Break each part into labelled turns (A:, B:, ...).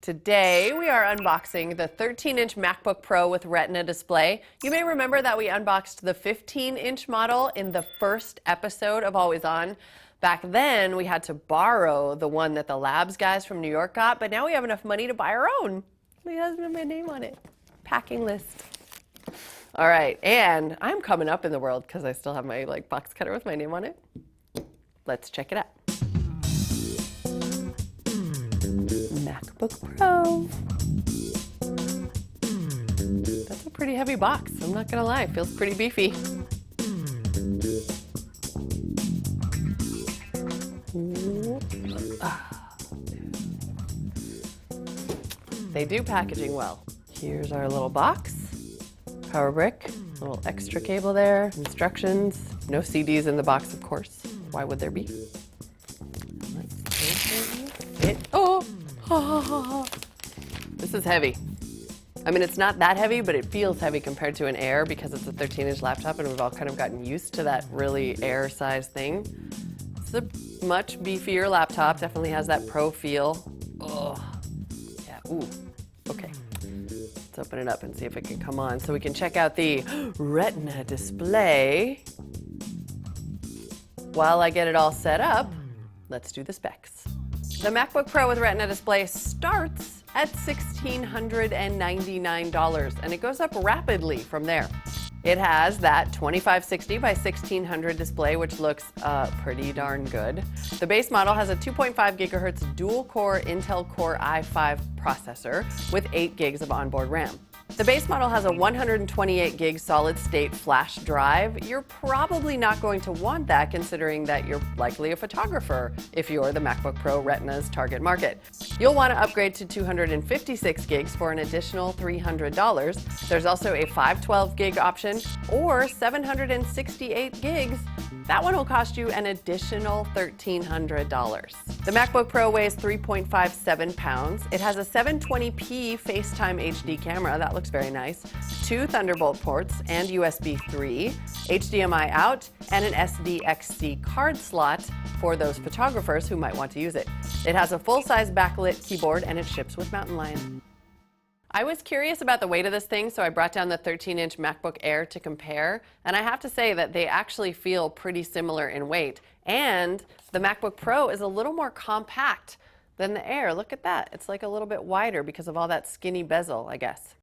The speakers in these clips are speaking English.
A: Today we are unboxing the 13-inch MacBook Pro with Retina Display. You may remember that we unboxed the 15-inch model in the first episode of Always On. Back then we had to borrow the one that the Labs guys from New York got, but now we have enough money to buy our own. It has my name on it. Packing list. All right, and I'm coming up in the world because I still have my box cutter with my name on it. Let's check it out. MacBook Pro. That's a pretty heavy box, I'm not gonna lie. It feels pretty beefy. They do packaging well. Here's our little box. Power brick, little extra cable there, instructions. No CDs in the box, of course. Why would there be? Let's open it. Oh! This is heavy. I mean, it's not that heavy, but it feels heavy compared to an Air because it's a 13-inch laptop and we've all kind of gotten used to that really Air-sized thing. It's a much beefier laptop, definitely has that Pro feel. Oh, yeah, ooh, okay. Let's open it up and see if it can come on so we can check out the Retina Display. While I get it all set up, let's do the specs. The MacBook Pro with Retina Display starts at $1,699 and it goes up rapidly from there. It has that 2560 by 1600 display, which looks pretty darn good. The base model has a 2.5 gigahertz dual-core Intel Core i5 processor with 8 gigs of onboard RAM. The base model has a 128 gig solid-state flash drive. You're probably not going to want that considering that you're likely a photographer if you're the MacBook Pro Retina's target market. You'll want to upgrade to 256 gigs for an additional $300. There's also a 512 gig option or 768 gigs. That one will cost you an additional $1,300. The MacBook Pro weighs 3.57 pounds. It has a 720p FaceTime HD camera. That looks very nice. 2 Thunderbolt ports and USB 3, HDMI out, and an SDXC card slot for those photographers who might want to use it. It has a full-size backlit keyboard and it ships with Mountain Lion. I was curious about the weight of this thing, so I brought down the 13-inch MacBook Air to compare, and I have to say that they actually feel pretty similar in weight. And the MacBook Pro is a little more compact than the Air. Look at that. It's like a little bit wider because of all that skinny bezel, I guess.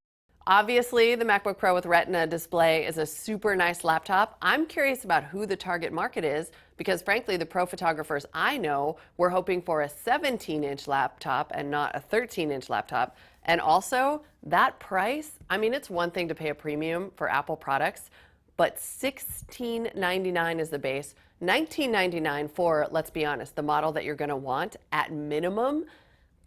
A: Obviously, the MacBook Pro with Retina Display is a super nice laptop. I'm curious about who the target market is because, frankly, the pro photographers I know were hoping for a 17-inch laptop and not a 13-inch laptop. And also, that price, I mean, it's one thing to pay a premium for Apple products, but $1699 is the base, $1999 for, let's be honest, the model that you're going to want at minimum.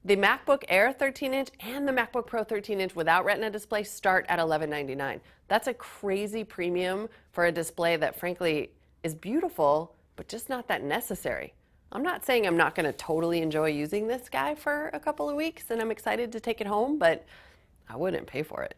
A: The MacBook Air 13-inch and the MacBook Pro 13-inch without Retina Display start at $1199. That's a crazy premium for a display that, frankly, is beautiful, but just not that necessary. I'm not saying I'm not going to totally enjoy using this guy for a couple of weeks and I'm excited to take it home, but I wouldn't pay for it.